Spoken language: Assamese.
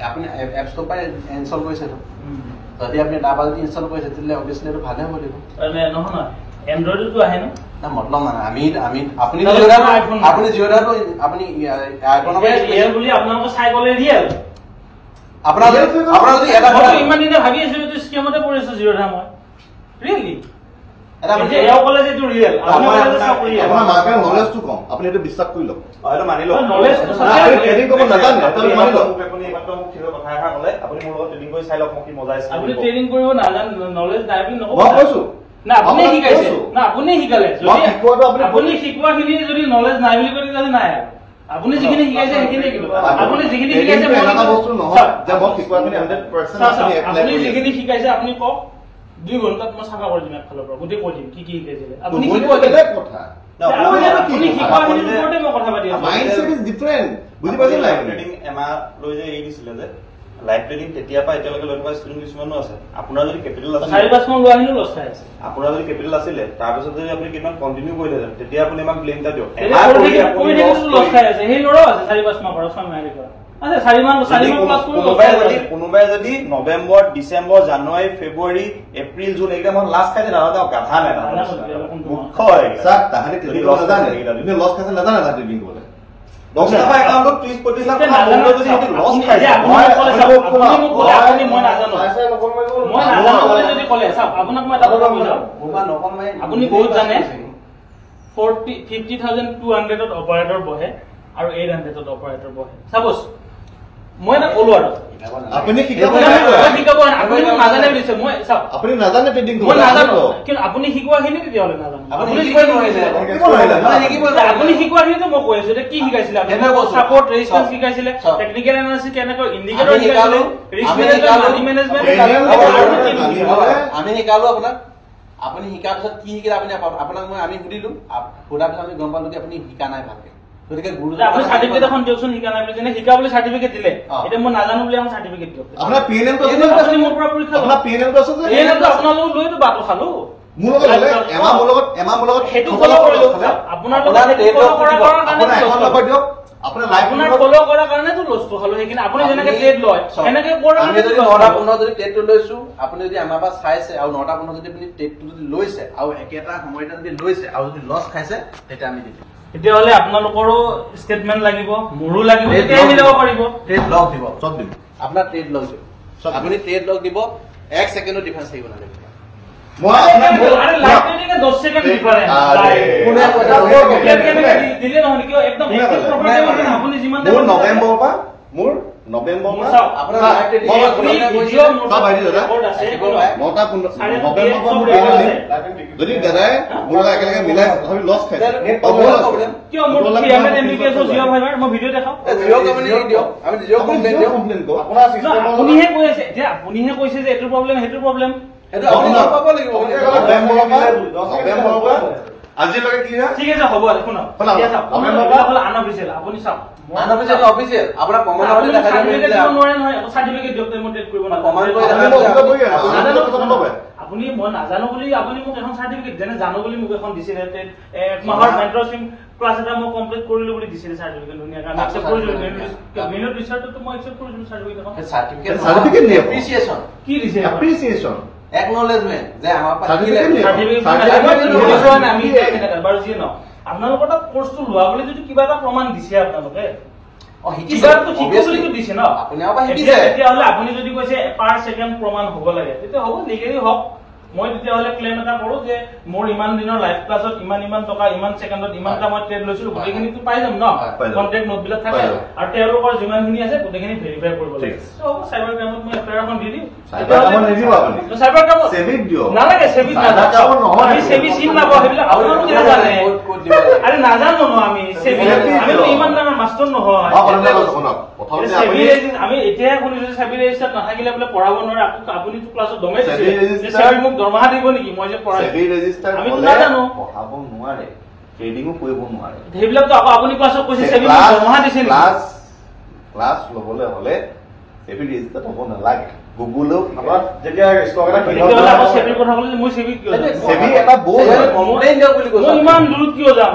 আপুনি এপ ষ্ট'ৰ পৰা ইনষ্টল কৰিছে যদি আপুনি ডাবল ইনষ্টল কৰিছে তেতিয়াহ'লে অবভিয়াছলি এইটো ভালে হ'ব লাগিব নহয় এন্ড্ৰইডতো আহে ন না মতলব না আমি আপুনি জিঅ'ডাটো আপুনি আইফোনৰ ৰিয়েল বুলি আপোনালোকে চাই গ'লে ৰিয়েল আপোনাৰ যদি এটা ইমান দিনে ভাবি আছিলো যে স্কেমতে পৰিছে জিঅ'ডা মই ৰিয়েলি এটা এয়াও ক'লে যে এইটো ৰিয়েল আপোনাৰ মাৰ্কেট নলেজটো কম আপুনি এইটো বিশ্বাস কৰি লওক এইটো মানি লওক নলেজটো ট্ৰেডিং কৰিব নাজানে আপুনি মানি লওক আপুনি ইমানটো মোক ঠিক কথা এটা ক'লে আপুনি মোৰ লগত ট্ৰেডিং কৰি চাই লওক মোক কি মজা আছে আপুনি ট্ৰেডিং কৰিব নাজানে নলেজ নাই বুলি নকব মই কৈছো না আপুনি শিকাইছে না আপুনি শিকালে যদি আপুনি শিকোৱাখিনি যদি নলেজ নাই বুলি কয় তেতিয়াহ'লে নাই আপুনি যিখিনি শিকাইছে সেইখিনি কিলো আপুনি যিখিনি শিকাইছে এটা বস্তু নহয় যে মই শিকোৱাখিনি 100% আপুনি যিখিনি শিকাইছে আপুনি কওক 2 ঘণ্টাত মই চাফা কৰি দিম একফালৰ পৰা গোটেই কৈ দিম কি কি শিকাইছিলে আপুনি বেলেগ কথা আপুনি শিকোৱাখিনিৰ ওপৰতে মই কথা পাতি আছো মাইন্ডছেট ইজ ডিফাৰেন্ট বুজি পাইছে নাই ট্ৰেডিং এমাহ লৈ যে এৰি দিছিলে যে লাইভ ট্ৰেডিং তেতিয়া পৰা এতিয়ালৈকে লৈ থকা ষ্টুডেণ্ট কিছুমানো আছে আপোনাৰ যদি কেপিটেল আছে 4-5 মান লোৱাখিনিও লছ খাই আছে আপোনাৰ যদি কেপিটেল আছিলে তাৰপিছত যদি আপুনি কিমান কন্টিনিউ কৰিলেহেঁতেন তেতিয়া আপুনি আমাক ব্লেম এটা দিয়ক লছ খাই আছে সেই ল'ৰাও আছে 4-5 মাহ খৰচ নাই কৰা আচ্ছা 4 মাহ প্লাস কোনোবাই যদি নৱেম্বৰ ডিচেম্বৰ জানুৱাৰী ফেব্ৰুৱাৰী এপ্ৰিল জুন এইকেইটা মাহ লাষ্ট খাইছে নাজানে গাধা নাই মুখ্য হয় স্যাৰ তাহাঁতে ট্ৰেডিং নাজানে কিন্তু লছ খাইছে নাজানে তাহাঁতে ট্ৰেডিং কৰিলে 10 টকা একাউণ্টত 30-35 লাখ টকা যদি লছ খাইছে মই নাজানো যদি ক'লে চাওক আপোনাক মই এটা কথা বুজাও আপুনি বহুত জানে 50,200 ত অপাৰেটৰ বহে আৰু 800 ত অপাৰেটৰ বহে সাপোজ মই না ক'লো আৰু আপুনি শিকাব আপুনি নাজানে বুলিছে মই চাওক আপুনি নাজানে ট্ৰেডিং মই নাজানো কিন্তু আপুনি শিকোৱাখিনি তেতিয়াহ'লে নাজানো আপুনি শিকোৱাখিনি তো মই কৈ আছো যে কি শিকাইছিলে আপুনি সাপোৰ্ট ৰেজিষ্টেন্স শিকাইছিলে টেকনিক্যাল এনালাইসিস কেনেকৈ ইন্ডিকেটৰ শিকাইছিলে ৰিস্ক মেনেজমেন্ট মানি মেনেজমেন্ট আমি শিকালো আপোনাক আপুনি শিকাৰ পিছত কি শিকিলে আপুনি আপোনাক মই আমি সুধিলো সোধাৰ পিছত আমি গম পালো যে আপুনি শিকা নাই ভালকে গতিকে গুৰু আপুনি সাৰ্টিফিকেট এখন দিয়কচোন শিকা নাই বুলি যেনে শিকা বুলি সাৰ্টিফিকেট দিলে এটা মই নাজানো বুলি এখন সাৰ্টিফিকেট দিয়ক আপোনাৰ পিএনএল টো আপুনি মোৰ পৰা পৰীক্ষা আপোনাৰ পিএনএল টো আছে যে পিএনএল টো আপোনালোক লৈতো বাটো খালো মোৰ লগত এমাহ মোৰ লগত হেতু ফলো কৰিলো আপোনাৰ লগত হেতু ফলো কৰাৰ কাৰণে আপোনাৰ এখন নম্বৰ দিয়ক আপোনাৰ লাইভ আপোনাৰ ফলো কৰাৰ কাৰণে তো লষ্ট খালো সেইখিনি আপুনি যেনেকে ট্ৰেড লয় এনেকে কৰা আমি যদি 9:15 যদি ট্ৰেডটো লৈছো আপুনি যদি আমাৰ পৰা চাইছে আৰু 9:15 যদি আপুনি ট্ৰেডটো যদি লৈছে আৰু একেটা সময়তে যদি লৈছে আৰু যদি লছ খাইছে তেতিয়া আমি দিম তেতিয়াহ'লে আপোনালোকৰো ষ্টেটমেন্ট লাগিব মোৰো লাগিব তেতিয়াই মিলাব পাৰিব ট্ৰেড লগ দিব সব দিব আপোনাৰ ট্ৰেড লগ দিব আপুনি ট্ৰেড লগ দিব 1 সেকেন্ডৰ ডিফাৰেন্স থাকিব নালাগে মই আপোনাক আৰে লাইভ ট্ৰেডিং 10 সেকেন্ড ডিফাৰেন্স কোনে কৈছে দিলে নহয় কিয় একদম এক্টিভ প্ৰপাৰ্টি আপুনি যিমান মোৰ নৱেম্বৰৰ পৰা আপোনাৰ লাইভ ট্ৰেডিং সব আইডি দাদা যদি দাদাই মোৰ লগত একেলগে মিলাই তথাপি লছ খাইছে কিয় মোৰ পিএমএন এমবিপিএছ জিঅ' ফাইবাৰ মই ভিডিঅ' দেখাও জিঅ' কোম্পানী দিও আমি জিঅ' কোম্পানী দিও আপোনাৰ আপুনিহে কৈ আছে যে আপুনিহে কৈছে যে এইটো প্ৰব্লেম সেইটো প্ৰব্লেম এটা আপুনি পাব লাগিব নৱেম্বৰৰ পৰা আজিলৈকে কি হয় ঠিক আছে হ'ব আৰু শুনক আনঅফিচিয়েল আপুনি চাওক আনঅফিচিয়েল অফিচিয়েল আপোনাৰ কমন আপনি দেখাই সাৰ্টিফিকেট দিব নোৱাৰে নহয় সাৰ্টিফিকেট দিয়ক মই ট্ৰেড কৰিব নাজানো কমন কৰি আপুনি মই নাজানো বুলি আপুনি মোক এখন সাৰ্টিফিকেট যেনে জানো বুলি মোক এখন দিছিলে এক মাহৰ মেন্টৰশ্বিপ ক্লাছ এটা মই কমপ্লিট কৰিলো বুলি দিছিলে সাৰ্টিফিকেট ধুনীয়াকৈ আমি একচেপ্ট কৰিলো মেইনত ৰিচাৰ্চটো মই একচেপ্ট কৰিলো সাৰ্টিফিকেট নি এপ্ৰিচিয়েচন কি দিছে এপ্ৰিচিয়েচন একনলেজমেন্ট যে আমাৰ আমি বাৰু যি ন আপোনালোকৰ তাত কোৰ্সটো লোৱা বুলি যদি কিবা এটা প্ৰমাণ দিছে আপোনালোকে দিছে ন তেতিয়াহ'লে আপুনি যদি কৈছে পাৰ ছেকেণ্ড প্ৰমাণ হ'ব লাগে তেতিয়া হ'ব লিগেলি হওক মই তেতিয়াহ'লে ক্লেইম এটা কৰো যে মোৰ ইমান দিনৰ লাইভ ক্লাছত ইমান টকা ইমান ছেকেণ্ডত ইমানটা মই ট্ৰেড লৈছিলো গোটেইখিনিতো পাই যাম ন কন্টেক্ট নোট বিলাক থাকে আৰু তেওঁলোকৰ যিমানখিনি আছে গোটেইখিনি ভেৰিফাই কৰিব লাগে সব সাইবাৰ ক্ৰাইমত মই এফআইআৰ এখন দি দিম সাইবাৰ ক্ৰাইমত সেভিক দিও নালাগে সেভিক আমি সেভি চিন নাপাও সেইবিলাক আপোনালোকে কি জানে আৰে নাজানো ন আমি সেভি আমি তো ইমান ডাঙৰ মাস্টাৰ নহয় আমি এতিয়া শুনিছো সেভি ৰেজিষ্টাৰ নাথাকিলে বোলে পঢ়াব নোৱাৰে আপুনি ক্লাছত দমাই দিছে সেভি মোক দৰমহা দিব নেকি মই যে পঢ়াই সেভি ৰেজিষ্টাৰ আমি নাজানো পঢ়াব নোৱাৰে ট্ৰেডিংও কৰিব নোৱাৰে সেইবিলাক তো আপুনি ক্লাছত কৈছে সেভি দৰমহা দিছে নেকি ক্লাছ লবলৈ হলে সেভি ৰেজিষ্টাৰ হ'ব নালাগে গুগলও আমাৰ যেতিয়া ষ্টক এটা কিনিব সেভি কথা ক'লে মই সেভি কিয় সেভি এটা বোৰ্ড কমপ্লেইন দিয়ক বুলি কৈছো মই ইমান দূৰত কিয় যাম